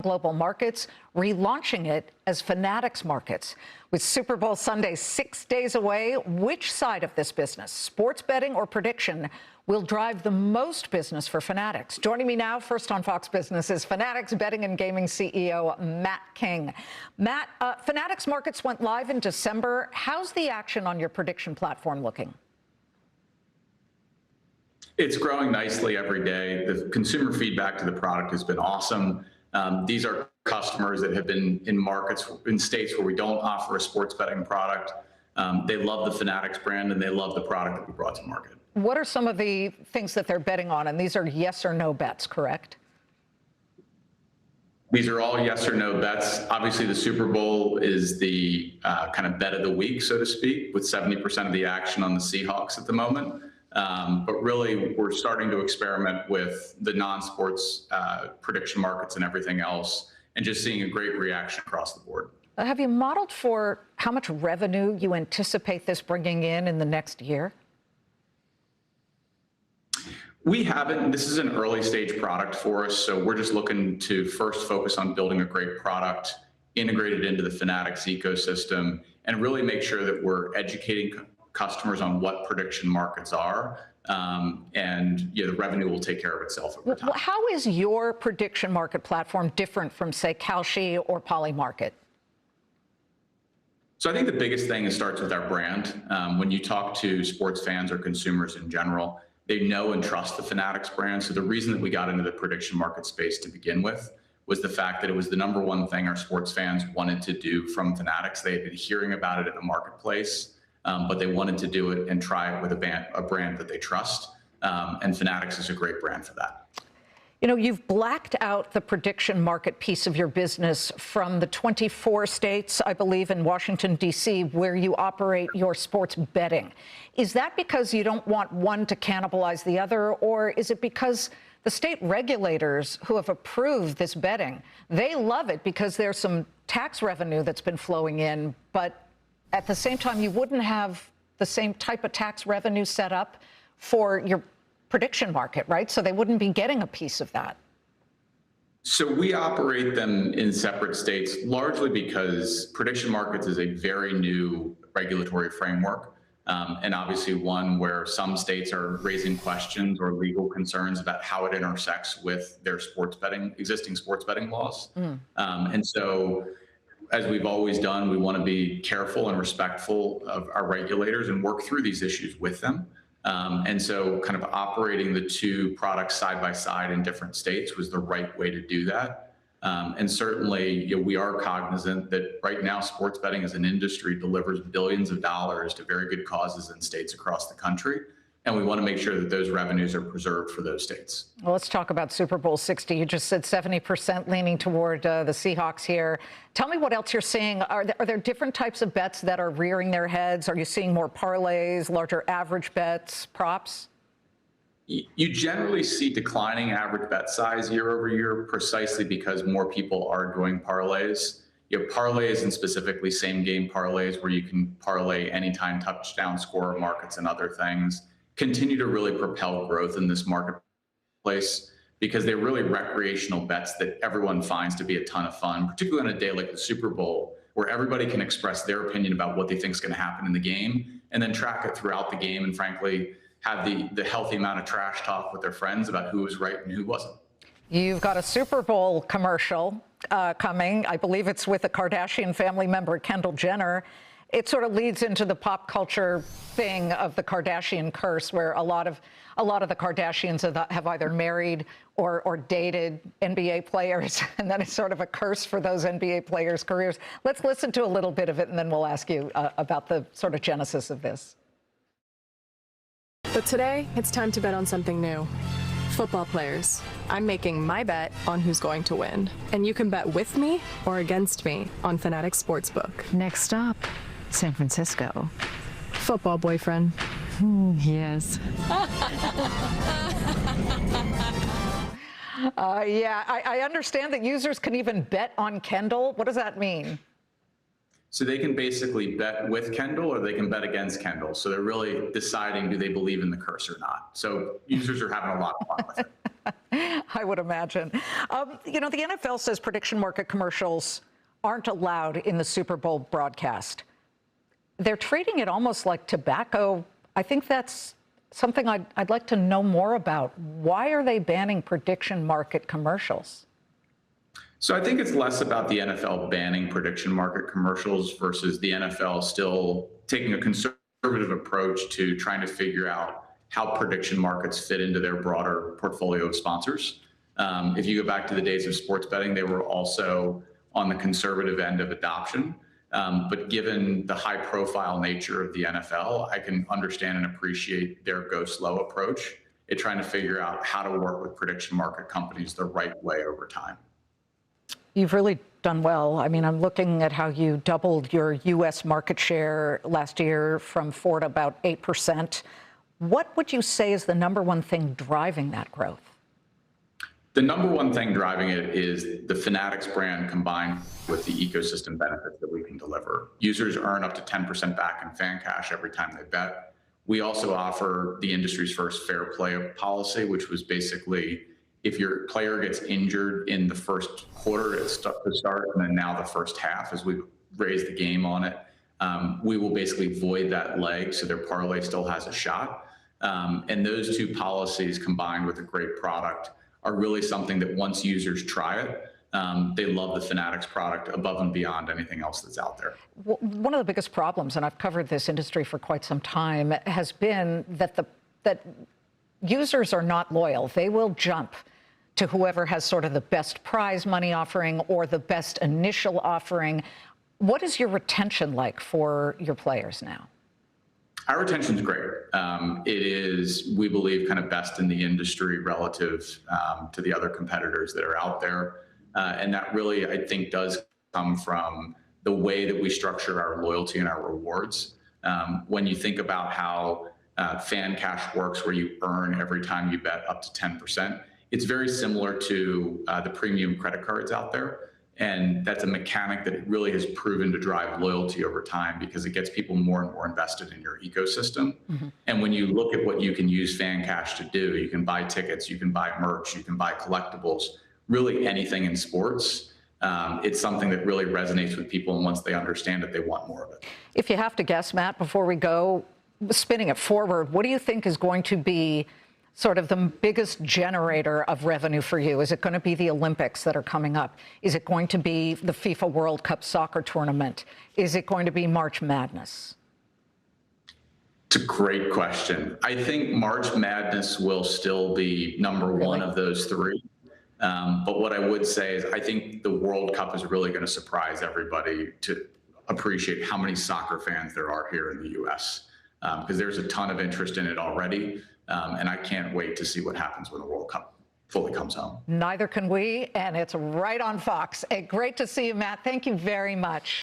global markets, relaunching it as Fanatics markets. With Super Bowl Sunday 6 days away, which side of this business, sports betting or prediction, will drive the most business for Fanatics? Joining me now, first on Fox Business, is Fanatics Betting and Gaming CEO Matt King. Matt, Fanatics markets went live in December. How's the action on your prediction platform looking? It's growing nicely every day. The consumer feedback to the product has been awesome. These are customers that have been in markets, in states where we don't offer a sports betting product. They love the Fanatics brand and they love the product that we brought to market. What are some of the things that they're betting on? And these are yes or no bets, correct? These are all yes or no bets. Obviously, the Super Bowl is the kind of bet of the week, so to speak, with 70% of the action on the Seahawks at the moment. But really, we're starting to experiment with the non-sports prediction markets and everything else, and just seeing a great reaction across the board. Have you modeled for how much revenue you anticipate this bringing in the next year? We haven't. This is an early stage product for us, so we're just looking to first focus on building a great product, integrated into the Fanatics ecosystem, and really make sure that we're educating customers on what prediction markets are, and the revenue will take care of itself over time. How is your prediction market platform different from, say, Kalshi or Polymarket? So I think the biggest thing is starts with our brand. When you talk to sports fans or consumers in general, they know and trust the Fanatics brand. So the reason that we got into the prediction market space to begin with was the fact that it was the #1 thing our sports fans wanted to do from Fanatics. They had been hearing about it in the marketplace, but they wanted to do it and try it with a brand that they trust. And Fanatics is a great brand for that. You know, you've blacked out the prediction market piece of your business from the 24 states, I believe, in Washington, D.C., where you operate your sports betting. Is that because you don't want one to cannibalize the other, or is it because the state regulators who have approved this betting, they love it because there's some tax revenue that's been flowing in, but at the same time, you wouldn't have the same type of tax revenue set up for your prediction market, right? So they wouldn't be getting a piece of that. So we operate them in separate states, largely because prediction markets is a very new regulatory framework. And obviously one where some states are raising questions or legal concerns about how it intersects with their existing sports betting laws. And so, as we've always done, we want to be careful and respectful of our regulators and work through these issues with them. And so kind of operating the two products side by side in different states was the right way to do that. And certainly, we are cognizant that right now sports betting as an industry delivers billions of dollars to very good causes in states across the country. And we want to make sure that those revenues are preserved for those states. Well, let's talk about Super Bowl 60. You just said 70% leaning toward the Seahawks here. Tell me what else you're seeing. Are there different types of bets that are rearing their heads? Are you seeing more parlays, larger average bets, props? You generally see declining average bet size year over year, precisely because more people are doing parlays. You have parlays and specifically same game parlays where you can parlay anytime touchdown score markets and other things. Continue to really propel growth in this marketplace because they're really recreational bets that everyone finds to be a ton of fun, particularly on a day like the Super Bowl, where everybody can express their opinion about what they think is going to happen in the game and then track it throughout the game and frankly have the healthy amount of trash talk with their friends about who was right and who wasn't. You've got a Super Bowl commercial coming. I believe it's with a Kardashian family member, Kendall Jenner. It sort of leads into the pop culture thing of the Kardashian curse, where a lot of the Kardashians have either married or dated NBA players, and then it's sort of a curse for those NBA players' careers. Let's listen to a little bit of it, and then we'll ask you about the sort of genesis of this. But today, it's time to bet on something new. Football players. I'm making my bet on who's going to win. And you can bet with me or against me on Fanatics Sportsbook. Next stop, San Francisco. Football boyfriend. Yes. Yeah, I understand that users can even bet on Kendall. What does that mean? So they can basically bet with Kendall or they can bet against Kendall. So they're really deciding, do they believe in the curse or not? So users are having a lot of fun with it. I would imagine. You know, the NFL says prediction market commercials aren't allowed in the Super Bowl broadcast. They're treating it almost like tobacco. I think that's something I'd like to know more about. Why are they banning prediction market commercials? So I think it's less about the NFL banning prediction market commercials versus the NFL still taking a conservative approach to trying to figure out how prediction markets fit into their broader portfolio of sponsors. If you go back to the days of sports betting, they were also on the conservative end of adoption. But given the high profile nature of the NFL, I can understand and appreciate their go slow approach at trying to figure out how to work with prediction market companies the right way over time. You've really done well. I mean, I'm looking at how you doubled your U.S. market share last year from 4 to about 8%. What would you say is the number one thing driving that growth? The number one thing driving it is the Fanatics brand combined with the ecosystem benefits that we can deliver. Users earn up to 10% back in fan cash every time they bet. We also offer the industry's first fair play policy, which was basically if your player gets injured in the first quarter to start, and then now the first half, as we raise the game on it, we will basically void that leg so their parlay still has a shot. And those two policies combined with a great product are really something that once users try it, they love the Fanatics product above and beyond anything else that's out there. One of the biggest problems, and I've covered this industry for quite some time, has been that users are not loyal. They will jump to whoever has sort of the best prize money offering or the best initial offering. What is your retention like for your players now? Our retention is great. It is, we believe, kind of best in the industry relative to the other competitors that are out there. And that really, I think, does come from the way that we structure our loyalty and our rewards. When you think about how fan cash works, where you earn every time you bet up to 10%, it's very similar to the premium credit cards out there. And that's a mechanic that really has proven to drive loyalty over time because it gets people more and more invested in your ecosystem. Mm-hmm. And when you look at what you can use fan cash to do, you can buy tickets, you can buy merch, you can buy collectibles, really anything in sports. It's something that really resonates with people. And once they understand it, they want more of it. If you have to guess, Matt, before we go, spinning it forward, what do you think is going to be sort of the biggest generator of revenue for you? Is it going to be the Olympics that are coming up? Is it going to be the FIFA World Cup soccer tournament? Is it going to be March Madness? It's a great question. I think March Madness will still be number one of those three. But what I would say is I think the World Cup is really going to surprise everybody to appreciate how many soccer fans there are here in the U.S. Because there's a ton of interest in it already. And I can't wait to see what happens when the World Cup fully comes home. Neither can we, and it's right on Fox. Great to see you, Matt. Thank you very much.